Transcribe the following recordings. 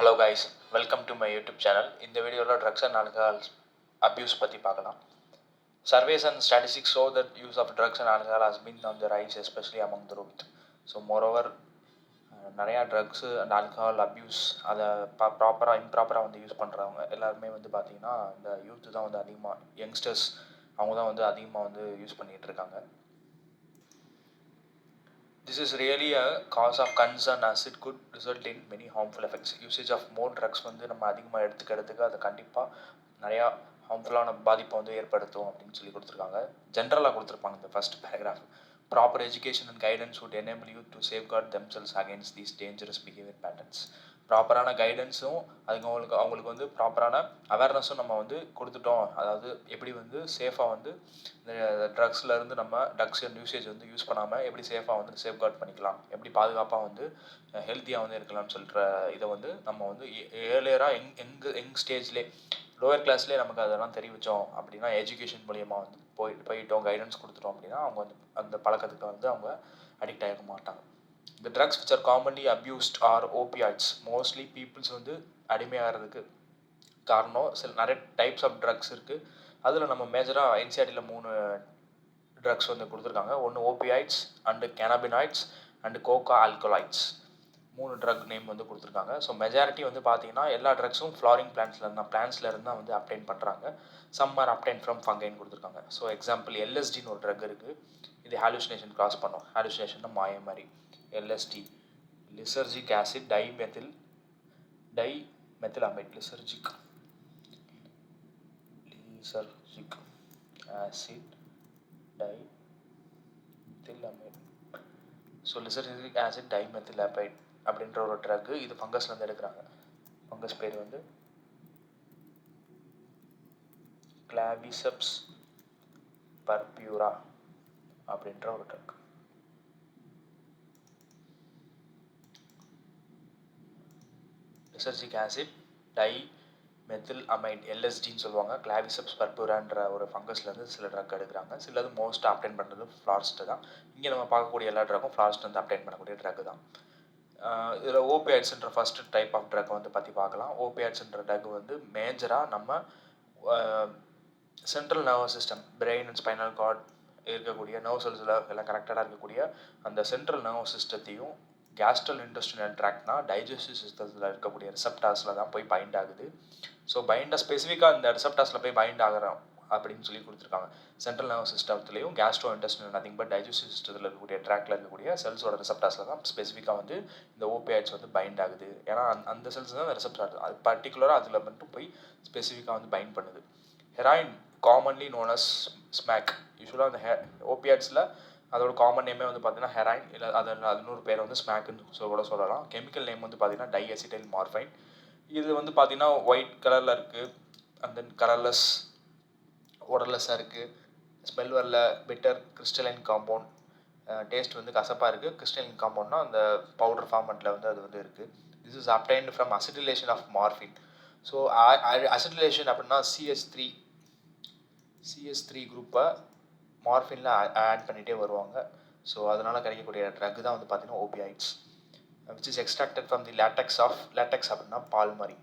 Hello guys, welcome to my YouTube channel. In the video, drugs and alcohol abuse பத்தி பார்க்கலாம். Surveys and statistics show that use of drugs and alcohol has been on the rise, especially among the youth. So moreover, நிறையா drugs and alcohol abuse அதை இம்ப்ராப்பராக வந்து use பண்ணுறவங்க எல்லாருமே வந்து பார்த்திங்கன்னா இந்த யூத்து தான் வந்து அதிகமாக யங்ஸ்டர்ஸ் அவங்க தான் வந்து அதிகமாக வந்து யூஸ் பண்ணிகிட்டு இருக்காங்க. This is really a cause of concern as it could result in many harmful effects. Usage of more drugs வந்து நம்ம அதிகமாக எடுத்துக்கிறதுக்கு அது கண்டிப்பாக நிறையா ஹார்ம்ஃபுல்லான பாதிப்பை வந்து ஏற்படுத்தும் அப்படின்னு சொல்லி கொடுத்துருக்காங்க. ஜென்ரலாக கொடுத்துருப்பாங்க இந்த first paragraph. Proper education and guidance would enable youth to safeguard themselves against these dangerous behavior patterns. ப்ராப்பரான கைடன்ஸும் அவங்களுக்கு வந்து ப்ராப்பரான அவேர்னஸும் நம்ம வந்து கொடுத்துட்டோம். அதாவது எப்படி வந்து சேஃபாக வந்து இந்த ட்ரக்ஸ்லேருந்து நம்ம ட்ரக்ஸ் யூசேஜ் வந்து யூஸ் பண்ணாமல் எப்படி சேஃபாக வந்து சேஃப்கார்ட் பண்ணிக்கலாம், எப்படி பாதுகாப்பாக வந்து ஹெல்த்தியாக வந்து இருக்கலாம்னு சொல்கிற இதை வந்து நம்ம வந்து ஏர்லியராக யங் ஸ்டேஜ்லேயே லோயர் கிளாஸ்லேயே நமக்கு அதெல்லாம் தெரிவித்தோம் அப்படின்னா, எஜுகேஷன் மூலியமாக வந்து போயிட்டோம் கைடன்ஸ் கொடுத்துட்டோம் அப்படின்னா அவங்க வந்து அந்த பழக்கத்துக்கு வந்து அவங்க அடிக்ட் ஆகிக்க மாட்டாங்க. The drugs which are commonly abused are opioids. Mostly peoples வந்து அடிமையாகிறதுக்கு காரணம் நிறைய டைப்ஸ் ஆஃப் ட்ரக்ஸ் இருக்குது. அதில் நம்ம மேஜராக என்சிஆர்டியில் 3 ட்ரக்ஸ் வந்து கொடுத்துருக்காங்க. ஒன்று opioids and cannabinoids and coca alkaloids 3 drug name வந்து கொடுத்துருக்காங்க. ஸோ மெஜாரிட்டி வந்து பார்த்தீங்கன்னா எல்லா ட்ரக்ஸும் ஃப்ளாரிங் பிளான்ட்ஸ்லேருந்து தான் வந்து அப்டைன் பண்ணுறாங்க. சம் ஆர் அப்டைன் ஃப்ரம் ஃபங்கைன்னு கொடுத்துருக்காங்க. ஸோ எக்ஸாம்பிள் எல்எஸ்டின்னு ஒரு ட்ரக் இருக்குது. இது ஹாலுசினேஷன் கிராஸ் பண்ணும். ஹாலுசினேஷன் மாய மாதிரி. LSD lysergic acid dimethylamide lysergic acid dimethylamide. So lysergic acid dimethylamide அப்படின்ற ஒரு ட்ரக்கு இது ஃபங்கஸ்லேருந்து எடுக்கிறாங்க. ஃபங்கஸ் பேர் வந்து கிளாவிசெப்ஸ் பர்பியூரா அப்படின்ற ஒரு ட்ரக். lysergic acid dimethylamide LSDன்னு சொல்லுவாங்க. கிளாவிசெப்ஸ் பர்பூரான்ற ஒரு ஃபங்கஸ்லேருந்து சில ட்ரக் எடுக்கிறாங்க. சிலது மோஸ்ட் அப்டைன் பண்ணுறது ஃப்ளாரிஸ்ட்டு தான். இங்கே நம்ம பார்க்கக்கூடிய எல்லா ட்ரக்கும் ஃப்ளாரிஸ்ட் வந்து அப்டைன் பண்ணக்கூடிய ட்ரக் தான். இதில் ஓபியாய்ட்ஸ்ன்ற ஃபஸ்ட்டு டைப் ஆஃப் ட்ரக் வந்து பற்றி பார்க்கலாம். ஓபியாய்ட்ஸ்ன்ற ட்ரக் வந்து மேஜராக நம்ம central nervous system, brain and spinal card இருக்கக்கூடிய நர்வ் செல்ஸில் எல்லாம் கனெக்டடாக இருக்கக்கூடிய அந்த சென்ட்ரல் நர்வஸ் சிஸ்டத்தையும் கேஸ்ட்ரல் இன்டெஸ்டினல் ட்ராக்ட்னா டைஜஸ்டிவ் சிஸ்டத்தில் இருக்கக்கூடிய ரிசப்டாஸில் தான் போய் பைண்ட் ஆகுது. ஸோ ஸ்பெசிஃபிக்காக இந்த ரிசப்டாஸில் போய் பைண்ட் ஆகிறோம் அப்படின்னு சொல்லி கொடுத்துருக்காங்க. சென்ட்ரல் நர்வஸ் சிஸ்டத்துலேயும் gastrointestinal nothing but digestive சிஸ்டத்தில் இருக்கக்கூடிய ட்ராக்டில் இருக்கக்கூடிய செல்ஸோட ரிசப்டாஸில் தான் ஸ்பெசிஃபிக்காக வந்து இந்த ஓபியாய்ட்ஸ் வந்து பைண்ட் ஆகுது. ஏன்னா அந்த செல்ஸ் தான் ரிசப்டார், அது பர்டிகுலராக அதில் மட்டும் போய் ஸ்பெசிஃபிக்காக வந்து பைண்ட் பண்ணுது. Heroin commonly known as smack. யூஸ்வலாக அந்த ஓபியாய்ட்ஸில் அதோட காமன் நேமே வந்து பார்த்தீங்கன்னா ஹெராயின், இல்லை அதில் இன்னொரு பேர் வந்து ஸ்மேக்குன்னு கூட சொல்லலாம். கெமிக்கல் நேம் வந்து பார்த்தீங்கன்னா டைஅசிடைல் மார்ஃபைன். இது வந்து பார்த்தீங்கன்னா ஒயிட் கலரில் இருக்குது. அண்ட் தென் கலர்லெஸ், ஓடர்லெஸ்ஸாக இருக்குது. ஸ்மெல் வரல, பிட்டர், கிறிஸ்டலைன் காம்பவுண்ட். டேஸ்ட் வந்து கசப்பாக இருக்குது. கிறிஸ்டலைன் காம்பவுண்ட்னா அந்த பவுடர் ஃபார்மெட்டில் வந்து அது வந்து இருக்குது. This is obtained from acetylation of morphine. So acetylation அப்படின்னா CS3 குரூப்பை மார்ஃபினில் ஆட் பண்ணிகிட்டே வருவாங்க. ஸோ அதனால் கிடைக்கக்கூடிய ட்ரக் தான் வந்து பார்த்தீங்கன்னா opioids, which is extracted from the latex அப்படின்னா பால் மாதிரி.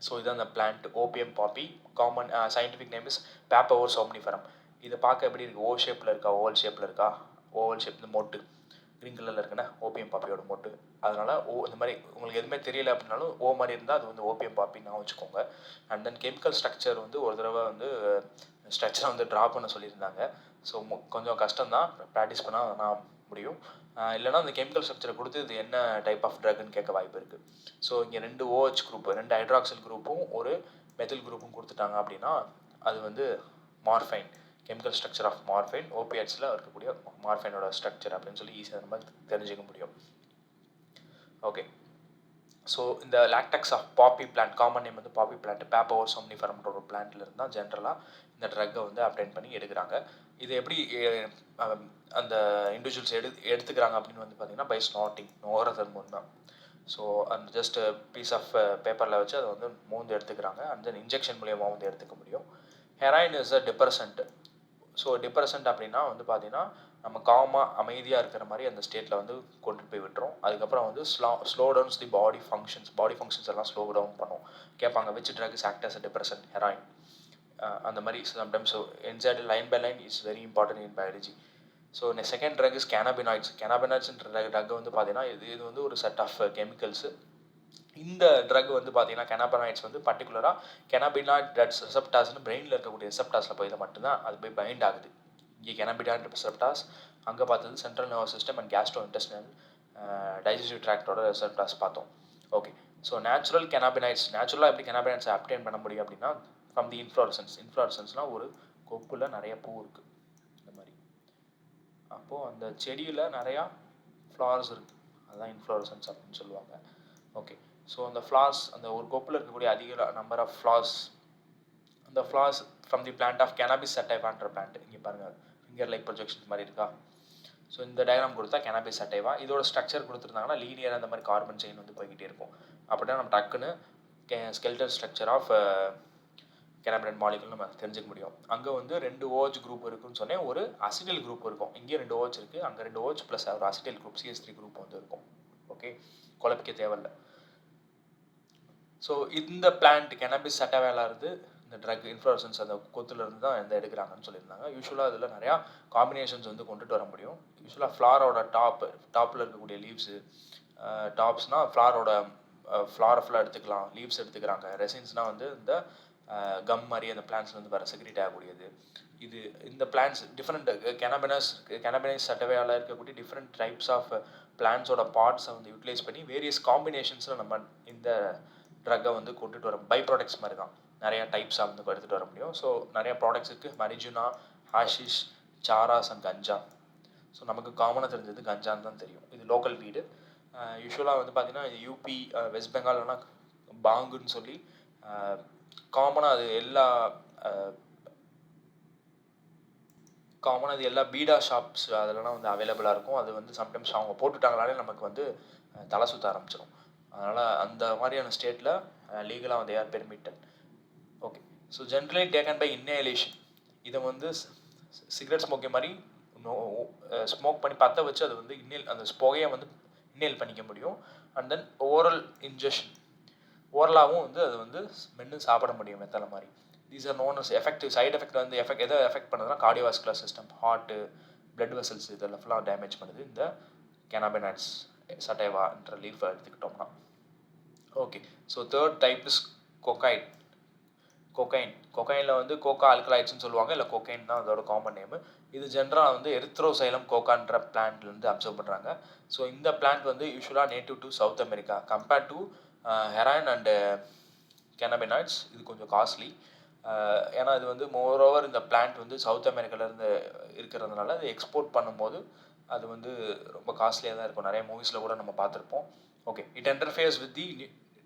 ஸோ இது அந்த plant opium poppy. Common scientific name is Papaver somniferum. இதை பார்க்க எப்படி இருக்குது? ஓவல் ஷேப்பில் இருக்கா? ஓவல் ஷேப் இந்த மொட்டு க்ரீன் கலரில் இருக்குன்னா ஓபியம் பாப்பியோட மொட்டு. அதனால் இந்த மாதிரி உங்களுக்கு எதுவுமே தெரியல அப்படின்னாலும் ஓ மாதிரி இருந்தால் அது வந்து ஓபியம் பாப்பின்னு வச்சுக்கோங்க. அண்ட் தென் கெமிக்கல் ஸ்ட்ரக்சர் வந்து ஒரு தடவை வந்து ஸ்ட்ரக்சரை வந்து ட்ரா பண்ண சொல்லியிருந்தாங்க. ஸோ கொஞ்சம் கஷ்டம்தான், ப்ராக்டிஸ் பண்ணால் நான் முடியும். இல்லைனா அந்த கெமிக்கல் ஸ்ட்ரக்சரை கொடுத்து இது என்ன டைப் ஆஃப் ட்ரக்னு கேட்க வாய்ப்பு இருக்குது. ஸோ இங்கே 2 OH குரூப், 2 ஹைட்ராக்சில் குரூப்பும் ஒரு மெத்தில் குரூப்பும் கொடுத்துட்டாங்க அப்படின்னா அது வந்து morphine, chemical structure of morphine, ஓபியாய்ட்ஸில் இருக்கக்கூடிய மார்ஃபைனோட ஸ்ட்ரக்சர் அப்படின்னு சொல்லி ஈஸியாக நம்ம தெரிஞ்சுக்க முடியும். ஓகே, ஸோ இந்த latex of poppy plant, common name வந்து பாப்பி பிளான்ட், பேப்பவர் சோம்னிஃபரம்ன்ற ஒரு பிளான்ட்ல இருந்தால் ஜென்ரலாக இந்த ட்ரக்கை வந்து அப்டைன் பண்ணி எடுக்கிறாங்க. இது எப்படி அந்த இண்டிவிஜுவல்ஸ் எடுத்துக்கிறாங்க அப்படின்னு வந்து பார்த்தீங்கன்னா பை ஸ்நாட்டிங், நோகிறதன் மூலம். ஸோ அந்த ஜஸ்ட் பீஸ் ஆஃப் பேப்பரில் வச்சு அதை வந்து மூந்து எடுத்துக்கிறாங்க. அண்ட் தென் இன்ஜெக்ஷன் மூலியமாக வந்து எடுத்துக்க முடியும். Heroin is a depressant. So depressant அப்படின்னா வந்து பார்த்தீங்கன்னா நம்ம காமாக அமைதியாக இருக்கிற மாதிரி அந்த ஸ்டேட்டில் வந்து கொண்டுட்டு போய் விட்டுரும். அதுக்கப்புறம் வந்து slow downs the body functions எல்லாம் ஸ்லோ டவுன் பண்ணும். கேட்பாங்க which drugs act as a depressant heroin அந்த மாதிரி sometimes. So inside line by line is very important in biology. So second drug is கேனாபினாய்ட்ஸ்ன்ற ட்ரக் வந்து பார்த்தீங்கன்னா இது வந்து ஒரு செட் ஆஃப் கெமிக்கல்ஸு. இந்த ட்ரக் வந்து பார்த்தீங்கன்னா கேனாபினாய்ட்ஸ் வந்து பர்டிகுலராக கேனாபினாய்ட் ரிசெப்டார்ஸ்னு பிரெயினில் இருக்கக்கூடிய ரிசெப்டார்ஸில் போய் இதை மட்டும்தான் அது போய் பைண்ட் ஆகுது. இங்கே கேனாபினாய்ட் ரிசெப்டார்ஸ், அங்கே பார்த்தது central nervous system and gastrointestinal digestive ட்ராக்டோட ரிசெப்டார்ஸ் பார்த்தோம். ஓகே, ஸோ நேச்சுரலாக எப்படி கேனாபினாய்ட்ஸை அப்டெயின் பண்ண முடியும் அப்படின்னா ஃப்ரம் தி இன்ஃப்ளோரசன்ஸ்னால் ஒரு கொப்பில் நிறைய பூ இருக்குது இந்த மாதிரி. அப்போது அந்த செடியில் நிறையா ஃப்ளவர்ஸ் இருக்குது, அதுதான் இன்ஃப்ளோரசன்ஸ் அப்படின்னு சொல்லுவாங்க. ஓகே, ஸோ அந்த ஃப்ளார்ஸ், அந்த ஒரு கொப்பில் இருக்கக்கூடிய அதிக நம்பர் ஆஃப் ஃப்ளார்ஸ், அந்த flowers from the plant of cannabis சட்டைவான்ற பிளான்ட். இங்கே பாருங்கள், ஃபிங்கர் லைக் ப்ரொஜெக்ஷன்ஸ் மாதிரி இருக்கா. ஸோ இந்த டயக்ராம் கொடுத்தா கேனாபிஸ் சட்டைவா, இதோட ஸ்ட்ரக்சர் கொடுத்துருந்தாங்கன்னா லீனியர் அந்த மாதிரி கார்பன் செயின் வந்து போய்கிட்டே இருக்கும். அப்படின்னா நம்ம டக்குன்னு ஸ்கெல்டல் ஸ்ட்ரக்சர் ஆஃப் கேனாபினாய்ட் மாலிகுல் நம்ம தெரிஞ்சுக்க முடியும். அங்கே வந்து 2 OH குரூப் இருக்குன்னு சொன்னேன், ஒரு அசிடைல் குரூப் இருக்கும். இங்கே 2 OH இருக்குது, அங்கே 2 OH ப்ளஸ் ஒரு அசிடைல் குரூப் CH3 குரூப் வந்து இருக்கும். ஓகே, குழப்பிக்க தேவையில்லை. ஸோ இந்த பிளான்ட் கேனாபிஸ் சட்டவேலா இருந்து இந்த ட்ரக் இன்ஃப்ளோரசன்ஸ் அந்த கொத்துலேருந்து தான் எந்த எடுக்கிறாங்கன்னு சொல்லியிருந்தாங்க. யூஸ்வலாக அதில் நிறையா காம்பினேஷன்ஸ் வந்து கொண்டுட்டு வர முடியும். யூஸ்வலாக ஃப்ளாரோட டாப்பில் இருக்கக்கூடிய லீவ்ஸு, டாப்ஸ்னால் ஃப்ளாரோட ஃப்ளாரை ஃபுல்லாக எடுத்துக்கலாம், லீவ்ஸ் எடுத்துக்கிறாங்க. ரெசின்ஸ்னால் வந்து இந்த கம் மாதிரி அந்த பிளான்ஸ் வந்து வர செக்ரேட் ஆகக்கூடியது. இந்த பிளான்ஸ் டிஃப்ரெண்ட் கேனாபினைஸ் சட்டவையால் இருக்கக்கூடிய டிஃப்ரெண்ட் டைப்ஸ் ஆஃப் பிளான்ஸோட பார்ட்ஸை வந்து யூட்டிலைஸ் பண்ணி வேரியஸ் காம்பினேஷன்ஸில் நம்ம இந்த ட்ரக்கை வந்து கொண்டுட்டு வர பை ப்ராடக்ட்ஸ் மாதிரி தான் நிறையா டைப்ஸாக வந்து எடுத்துகிட்டு வர முடியும். ஸோ நிறையா ப்ராடக்ட்ஸ் இருக்குது, மரிஜுனா, ஹாஷிஷ், சாராஸ் அண்ட் கஞ்சா. ஸோ நமக்கு காமனாக தெரிஞ்சது கஞ்சான்னு தான் தெரியும். இது லோக்கல் வீடு. யூஸ்வலாக வந்து பார்த்திங்கன்னா யூபி, வெஸ்ட் பெங்கால்லாம் பாங்குன்னு சொல்லி காமனாக அது எல்லா பீடா ஷாப்ஸ் அதெல்லாம் வந்து அவைலபிளாக இருக்கும். அது வந்து சம்டைம்ஸ் அவங்க போட்டுட்டாங்கனாலே நமக்கு வந்து தலை சுற்ற ஆரம்பிச்சிடும். அதனால் அந்த மாதிரியான ஸ்டேட்டில் லீகலாக வந்து யார் permitted. Okay, so generally taken by inhalation. இதை வந்து சிகரெட் ஸ்மோக்கிங் மாதிரி ஸ்மோக் பண்ணி பற்ற வச்சு அது வந்து அந்த புகையை வந்து இன்னேல் பண்ணிக்க முடியும். அண்ட் தென் ஓரல் இன்ஜெக்ஷன், ஓரலாகவும் வந்து அது வந்து மென்று சாப்பிட முடியும் வெத்தலை மாதிரி. These are known as effective. Side effect வந்து எதை எஃபெக்ட் பண்ணுதுன்னா cardiovascular system, heart, blood vessels இதெல்லாம் ஃபுல்லாக டேமேஜ் பண்ணுது இந்த கேனாபினாய்ட்ஸ் சட்டைவான்ற லீஃபை எடுத்துக்கிட்டோம்னா. Okay, so third type is கொக்கைனில் வந்து கோகா ஆல்கலாய்ட்ஸ்னு சொல்லுவாங்க, இல்லை கொக்கைன் தான் அதோட காமன் நேமு. இது ஜென்ரலாக வந்து எரித்ரோசைலம் கோகான்ற பிளான்ட்லேருந்து அப்சர்வ் பண்ணுறாங்க. ஸோ இந்த பிளான்ட் வந்து யூஸ்வலாக native to South America. Compared to heroin and cannabinoids இது கொஞ்சம் காஸ்ட்லி. ஏன்னா இது வந்து மோரோவர் இந்த பிளான்ட் வந்து சவுத் அமெரிக்காவிலேருந்து இருக்கிறதுனால அது எக்ஸ்போர்ட் பண்ணும்போது அது வந்து ரொம்ப காஸ்ட்லியாக தான் இருக்கும். நிறைய மூவிஸில் கூட நம்ம பார்த்துருப்போம். Okay, it interferes with the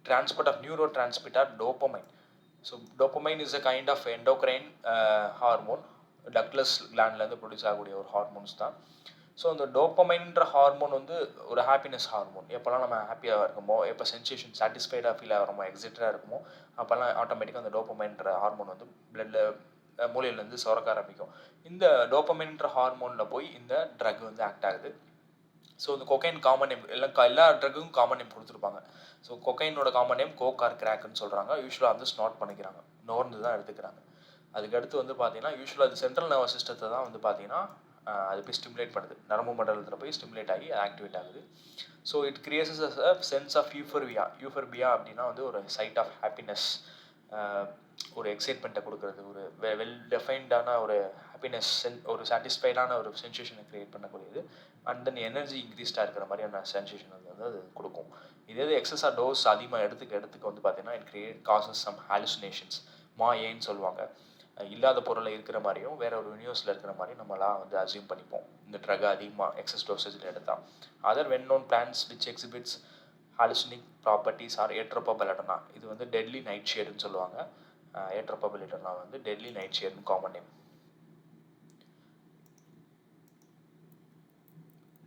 transport of neurotransmitter dopamine. So dopamine is a kind of endocrine hormone. Ductless கிளாண்ட்லேருந்து ப்ரொடியூஸ் ஆகக்கூடிய ஒரு ஹார்மோன்ஸ் தான். ஸோ அந்த டோப்பமைன்ற ஹார்மோன் வந்து ஒரு ஹாப்பினஸ் ஹார்மோன். எப்போல்லாம் நம்ம ஹாப்பியாக இருக்குமோ, எப்போ சென்சேஷன் சாட்டிஸ்ஃபைடாக ஃபீல் ஆகிறோமோ, எக்ஸைட்டடாக இருக்குமோ, அப்போல்லாம் ஆட்டோமேட்டிக்காக அந்த டோப்பமைன்ற ஹார்மோன் வந்து பிளட்டில் மூளையிலேருந்து சுரக்க ஆரம்பிக்கும். இந்த டோப்பமைன்ற ஹார்மோனில் போய் இந்த ட்ரக் வந்து ஆக்ட் ஆகுது. ஸோ இந்த கொக்கைன் காமன் நேம் எல்லா ட்ரக்குக்கும் காமன் நேம் கொடுத்துருப்பாங்க. ஸோ கொக்கைனோட காமன் நேம் கோக் ஆர் கிராக்குன்னு சொல்கிறாங்க. யூஸ்வலாக வந்து ஸ்னாட் பண்ணிக்கிறாங்க, நோர்ந்து தான் எடுத்துக்கிறாங்க. அதுக்கடுத்து வந்து பார்த்தீங்கன்னா யூஸ்வலாக அது சென்ட்ரல் நர்வஸ் சிஸ்டத்தை தான் வந்து பார்த்தீங்கன்னா அது போய் ஸ்டிமுலேட் பண்ணுது, நரம்பு மண்டலத்தில் போய் ஸ்டிமுலேட் ஆகி ஆக்டிவேட் ஆகுது. So it creates a sense of euphoria அப்படின்னா வந்து ஒரு சைட் ஆஃப் ஹாப்பினஸ், ஒரு எக்ஸைட்மெண்ட்டை கொடுக்குறது, ஒரு வெல் டெஃபைன்டான ஒரு ஹாப்பினஸ், ஒரு சாட்டிஸ்ஃபைடான ஒரு சென்சேஷனை க்ரியேட் பண்ணக்கூடியது. அண்ட் தென் எனர்ஜி இன்க்ரீஸ்டாக இருக்கிற மாதிரியான சென்சேஷன் வந்து அது கொடுக்கும். இதே எக்ஸஸாக டோஸ் அதிகமாக எடுத்துக்க வந்து பார்த்தீங்கன்னா இட் காசஸ் சம் ஹாலுசினேஷன்ஸ், மாயேன்னு சொல்லுவாங்க. இல்லாத பொருளை இருக்கிற மாதிரியும் வேற ஒரு யூனிவர்ஸில் இருக்கிற மாதிரியும் நம்மளாம் வந்து அசியூம் பண்ணிப்போம் இந்த ட்ரக் அதிகமாக எக்ஸஸ் டோசேஜில் எடுத்தால். Other well known plants which exhibits hallucinogenic properties are Atropa belladonna. இது வந்து டெட்லி நைட் ஷேடுன்னு சொல்லுவாங்க. ஏட்ரோபபெலட்டனா வந்து டெட்லி நைட் ஷேடுன்னு common name.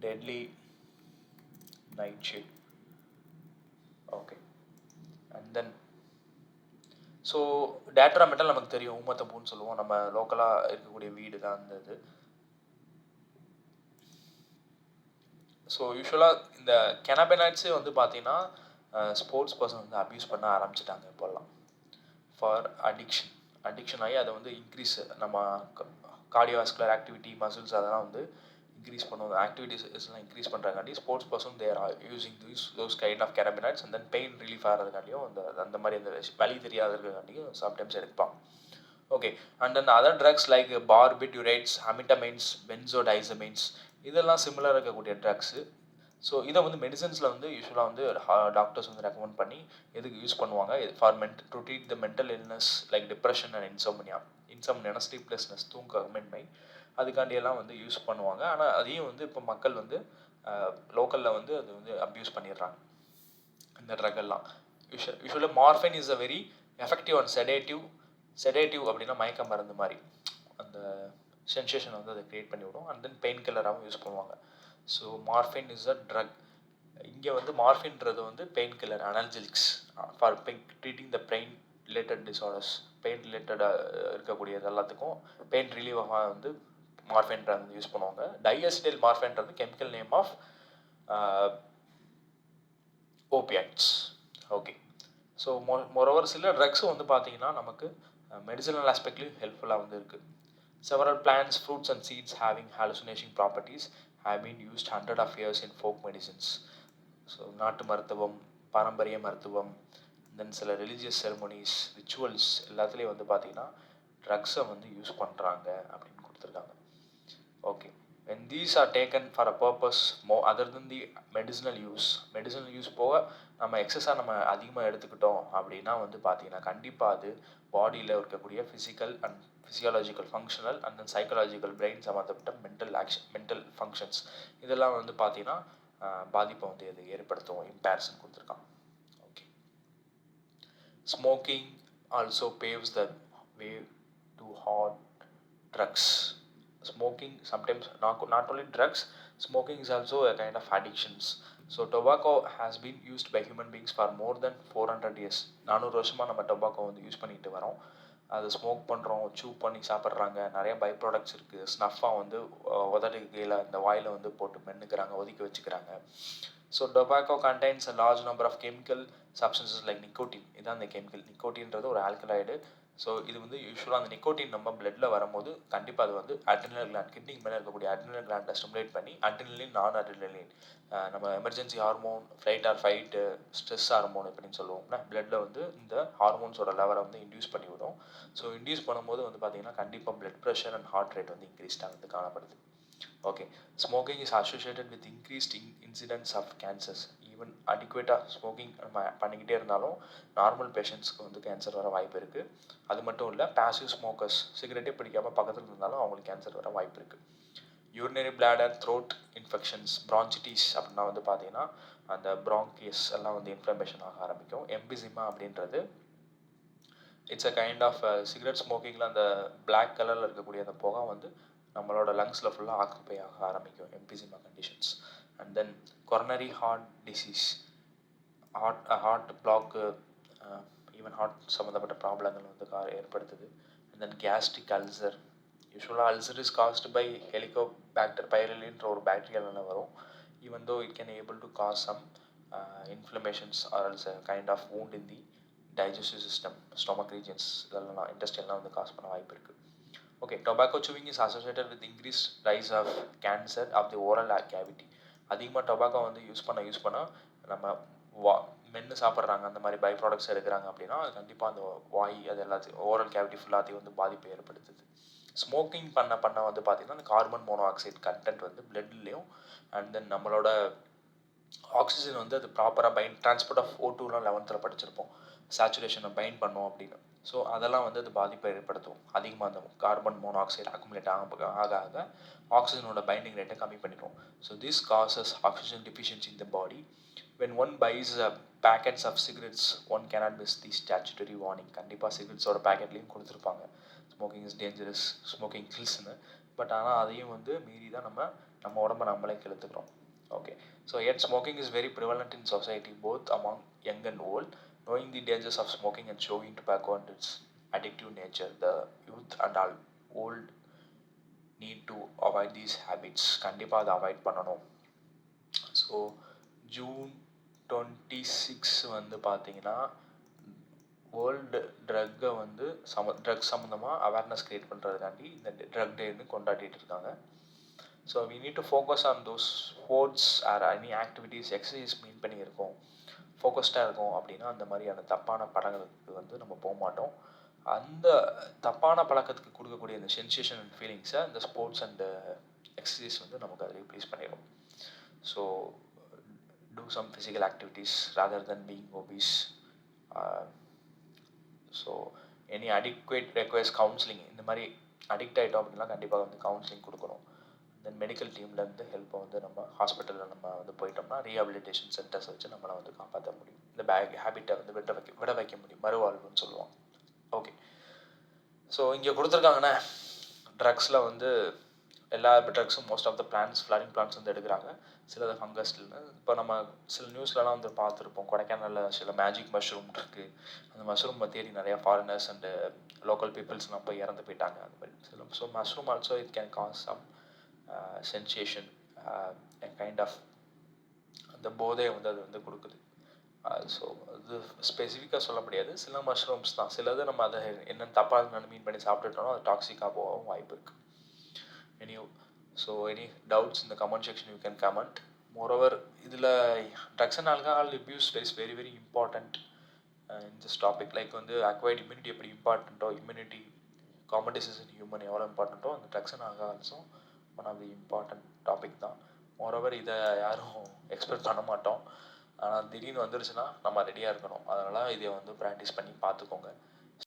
Deadly nightshade. Okay, and then so Datura metel நமக்கு தெரியும், ஊமத்தம்பூன்னு சொல்லுவோம். நம்ம லோக்கலாக இருக்கக்கூடிய வீடு தான் அந்த இது. ஸோ யூஸ்வலாக இந்த கெனாபினாய்ட்ஸே வந்து பார்த்தீங்கன்னா ஸ்போர்ட்ஸ் பர்சன் வந்து அப்யூஸ் பண்ண ஆரம்பிச்சிட்டாங்க இப்போல்லாம் ஃபார் அடிக்ஷன் ஆகி அதை வந்து இன்க்ரீஸ் நம்ம கார்டியோவாஸ்குலர் ஆக்டிவிட்டி மசில்ஸ் அதெல்லாம் வந்து இன்க்ரீஸ் பண்ணுவோம் ஆக்டிவிட்டிஸ்லாம் இன்க்ரீஸ் பண்ணுறாங்காண்டி sports person there are using those kind of cannabinoids and then pain relief ஆகிறதுக்காண்டியும் அந்த மாதிரி அந்த வலி தெரியாததுக்காண்டியும் சம்டைம்ஸ் எடுப்பான். Okay, and then other drugs like barbiturates, amphetamines, benzodiazepines இதெல்லாம் சிமிலராக இருக்கக்கூடிய ட்ரக்ஸு. ஸோ இதை வந்து மெடிசன்ஸில் வந்து யூஸ்வலாக வந்து டாக்டர்ஸ் வந்து ரெக்கமெண்ட் பண்ணி எதுக்கு யூஸ் பண்ணுவாங்க for to treat the mental illness like depression and insomnia sleeplessness தூக்கமின்மை அதுக்காண்டியெல்லாம் வந்து யூஸ் பண்ணுவாங்க. ஆனால் அதையும் வந்து இப்போ மக்கள் வந்து லோக்கலில் வந்து அது வந்து அப்யூஸ் பண்ணிடுறாங்க இந்த ட்ரக் எல்லாம். யூஸ்வலாக morphine is a very effective and sedative அப்படின்னா மயக்க மருந்து மாதிரி அந்த சென்சேஷன் வந்து அதை க்ரியேட் பண்ணிவிடும். அண்ட் தென் பெயின் கில்லராகவும் யூஸ் பண்ணுவாங்க. So morphine is a drug. இங்கே வந்து மார்ஃபின்றது வந்து painkiller analgesics for treating the pain related disorders. Pain ரிலேட்டடாக இருக்கக்கூடியது எல்லாத்துக்கும் பெயின் ரிலீவாக வந்து மார்ஃபின்றது வந்து யூஸ் பண்ணுவாங்க. டைஅசிடைல் மார்ஃபின்றது chemical name of opioids. Okay, so moreover சில ட்ரக்ஸும் வந்து பார்த்தீங்கன்னா நமக்கு மெடிசினல் ஆஸ்பெக்ட்லேயும் ஹெல்ப்ஃபுல்லாக வந்து இருக்குது. Several plants, fruits and seeds having hallucinating properties have been used hundreds of years in folk medicines. So நாட்டு மருத்துவம், பாரம்பரிய மருத்துவம், தென் சில ரிலீஜியஸ் செரமோனிஸ், ரிச்சுவல்ஸ் எல்லாத்துலேயும் வந்து பார்த்தீங்கன்னா ட்ரக்ஸை வந்து யூஸ் பண்ணுறாங்க அப்படின்னு கொடுத்துருக்காங்க. Okay, when these are taken for a purpose more other than the medicinal use போக நம்ம எக்ஸஸாக நம்ம அதிகமாக எடுத்துக்கிட்டோம் அப்படின்னா வந்து பார்த்தீங்கன்னா கண்டிப்பாக அது பாடியில் இருக்கக்கூடிய physiological functional and then psychological brain சம்மந்தப்பட்ட மென்டல் ஃபங்க்ஷன்ஸ் இதெல்லாம் வந்து பார்த்தீங்கன்னா பாதிப்பை வந்து இது ஏற்படுத்தும் இம்பேர்ஸ்ன்னு கொடுத்துருக்கான். Okay, smoking also paves the way to hard drugs. Smoking sometimes not only drugs, smoking is also a kind of addictions. So tobacco has been used by human beings for more than 400 years. 400 வருஷமாக நம்ம tobacco வந்து use பண்ணிட்டு வரோம். அதை smoke பண்ணுறோம், சூ பண்ணி சாப்பிட்றாங்க, நிறைய பை ப்ராடக்ட்ஸ் இருக்குது. ஸ்னஃபாக வந்து உதட்டுக்கு கீழே இந்த வாயில் வந்து போட்டு மென்னுக்கிறாங்க, ஒதுக்கி வச்சுக்கிறாங்க. So tobacco contains a large number of chemical substances like nicotine. இதான் அந்த கெமிக்கல். நிக்கோட்டின்றது ஒரு ஆல்கலாய்டு. ஸோ இது வந்து யூஸ்வலாக அந்த நிக்கோட்டின் நம்ம பிளட்டில் வரும்போது கண்டிப்பாக அது வந்து அட்ரினல் கிளாண்ட் கிட்னிக்கு மேலே இருக்கக்கூடிய அட்ரினல் கிளாண்டை ஸ்டிமுலேட் பண்ணி அட்ரினலின் நான் அட்ரினலின் நம்ம emergency hormone flight R fight stress hormone அப்படின்னு சொல்லுவோம்னா பிளட்டில் வந்து இந்த ஹார்மோன்ஸோட லெவலை வந்து இன்டியூஸ் பண்ணி விடும். ஸோ இன்டியூஸ் பண்ணும்போது வந்து பார்த்திங்கன்னா கண்டிப்பாக blood pressure and heart rate வந்து இன்க்ரீஸ்ட் ஆகுது காணப்படுது. Okay, smoking is associated with increased incidents of cancers. Even அடிக்குவேட்டாக ஸ்மோக்கிங் நம்ம பண்ணிக்கிட்டே இருந்தாலும் நார்மல் பேஷண்ட்ஸ்க்கு வந்து கேன்சர் வர வாய்ப்பு இருக்குது. அது மட்டும் இல்லை, பாசிவ் ஸ்மோக்கர்ஸ் சிகரெட்டே பிடிக்காமல் பக்கத்தில் இருந்தாலும் அவங்களுக்கு கேன்சர் வர வாய்ப்பு இருக்குது. யூரினரி பிளாடர், த்ரோட் இன்ஃபெக்ஷன்ஸ், பிரான்சிட்டிஸ் அப்படின்னா வந்து பார்த்தீங்கன்னா அந்த பிராங்கியஸ் எல்லாம் வந்து இன்ஃப்ளமேஷன் ஆக ஆரம்பிக்கும். எம்பிசிமா அப்படின்றது it's a kind of cigarette ஸ்மோக்கிங்கில் அந்த பிளாக் கலரில் இருக்கக்கூடிய அந்த புகை வந்து நம்மளோட லங்ஸில் ஃபுல்லாக ஆக்குப்பை ஆக ஆரம்பிக்கும் emphysema conditions. And then coronary heart disease, heart block, even heart சம்மந்தப்பட்ட ப்ராப்ளங்கள் வந்து ஏற்படுத்துது. And then gastric ulcer. யூஸ்வலாக ulcer is caused by helicobacter பைரலின்ற ஒரு பாக்டீரியாவில் வரும். Even though it can able to cause some inflammations or ulcers kind of wound in the digestive system, stomach regions இதெல்லாம் இன்டெஸ்டைன்லாம் வந்து காஸ் பண்ண வாய்ப்பு இருக்குது. Okay, tobacco chewing is associated with increased rise of cancer of the oral cavity. அதிகமாக tobacco வந்து use பண்ண நம்ம மென்று சாப்பிட்றாங்க, அந்த மாதிரி பை ப்ராடக்ட்ஸ் எடுக்கிறாங்க அப்படின்னா அது கண்டிப்பாக அந்த வாய் அது எல்லாத்தையும் ஓரல் கேவிட்டி ஃபுல்லாத்தையும் வந்து பாதிப்பை ஏற்படுத்துது. ஸ்மோக்கிங் பண்ண வந்து பார்த்திங்கன்னா அந்த கார்பன் மோனோஆக்சைடு கண்டென்ட் வந்து பிளட்லேயும் அண்ட் தென் நம்மளோட ஆக்சிஜன் வந்து அது ப்ராப்பராக டிரான்ஸ்போர்ட் ஆஃப் O2லாம் 11th படிச்சிருப்போம், சேச்சுரேஷனை பைண்ட் பண்ணோம் அப்படின்னு. ஸோ அதெல்லாம் வந்து அது பாதிப்பை ஏற்படுத்தும். அதிகமாக அந்த கார்பன் மோனோஆக்சைடு அக்குமுலேட் ஆக ஆக்சிஜனோட பைண்டிங் ரேட்டை கம்மி பண்ணிடும். So this causes oxygen deficiency in the body. when one buys packets of cigarettes, one cannot miss the statutory warning. கண்டிப்பாக சிகரெட்ஸோட பேக்கெட்லேயும் கொடுத்துருப்பாங்க ஸ்மோக்கிங் இஸ் டேஞ்சரஸ், ஸ்மோக்கிங் கில்ஸ்னு. பட் ஆனால் அதையும் வந்து மீறி தான் நம்ம உடம்பை நம்மளே கெடுத்துக்கிறோம். Okay, so yet smoking is very prevalent in society both among young and old. Knowing the dangers of smoking and chewing tobacco and its addictive nature, the youth and all old need to avoid these habits. கண்டிப்பாக அதை avoid பண்ணணும். So June 26 வந்து பார்த்தீங்கன்னா world ட்ரக்கை வந்து drug சம்மந்தமாக awareness create பண்ணுறதுக்காண்டி இந்த drug டேன்னு கொண்டாடிட்டு இருக்காங்க. So we need to focus on those sports or any activities exercise mean பண்ணியிருக்கோம், ஃபோக்கஸ்டாக இருக்கும் அப்படின்னா அந்த மாதிரியான தப்பான படங்களுக்கு வந்து நம்ம போக மாட்டோம். அந்த தப்பான பழக்கத்துக்கு கொடுக்கக்கூடிய அந்த சென்சேஷன் அண்ட் ஃபீலிங்ஸை இந்த ஸ்போர்ட்ஸ் அண்ட் எக்ஸசைஸ் வந்து நமக்கு அதை ரீப்ளேஸ் பண்ணிடும். So do some physical activities rather then being obese. So any adequate requires counselling. இந்த மாதிரி அடிக்ட் ஆகிட்டோம் அப்படின்னா கண்டிப்பாக வந்து கவுன்சிலிங் கொடுக்கணும். தென் மெடிக்கல் டீம்லேருந்து ஹெல்ப்பை வந்து நம்ம ஹாஸ்பிட்டலில் நம்ம வந்து போயிட்டோம்னா ரீஹாபிலிட்டேஷன் சென்டர்ஸ் வச்சு நம்மளை வந்து காப்பாற்ற முடியும். இந்த ஹேபிட்டை வந்து விட வைக்க முடியும், மறுவாழ்வுன்னு சொல்லுவோம். ஓகே, ஸோ இங்கே கொடுத்துருக்காங்கண்ணே ட்ரக்ஸில் வந்து எல்லா ட்ரக்ஸும் most of the plants flowering plants வந்து எடுக்கிறாங்க, சிலது ஃபங்கஸ்ன்னு. இப்போ நம்ம சில நியூஸ்லலாம் வந்து பார்த்துருப்போம், கொடைக்கானலில் சில மேஜிக் மஷ்ரூம் இருக்குது. அந்த மஷ்ரூம் தேடி நிறையா ஃபாரினர்ஸ் அண்டு லோக்கல் பீப்புள்ஸ்லாம் போய் இறந்து போயிட்டாங்க. அந்த மாதிரி சில. So mushroom also it can cause some sensation, kind of அந்த போதையை வந்து அது வந்து கொடுக்குது. ஸோ அது ஸ்பெசிஃபிக்காக சொல்ல முடியாது, சில மஷ்ரூம்ஸ் தான். சிலது நம்ம அதை என்னென்னு தப்பாக மீன் பண்ணி சாப்பிட்டுட்டோம்னா அது டாக்ஸிக்காக போகவும் வாய்ப்பு இருக்குது. So any doubts in the comment section you can comment. Moreover, இதில் drugs and alcohol abuse is very very important in this topic. Like வந்து அக்வைர்ட் இம்யூனிட்டி எப்படி இம்பார்ட்டண்ட்டோ, இம்யூனிட்டி காம்படிஷன்ஸ் இன் ஹியூமன் எவ்வளோ இம்பார்ட்டண்ட்டோ, அந்த ட்ரக்ஸ் அண்ட் ஆல்கஹால்ஸும் one of the important topic தான். Moreover இதை யாரும் எக்ஸ்பெக்ட் பண்ண மாட்டோம், ஆனால் திடீர்னு வந்துருச்சுன்னா நம்ம ரெடியாக இருக்கணும். அதனால் இதை வந்து ப்ராக்டிஸ் பண்ணி பார்த்துக்கோங்க.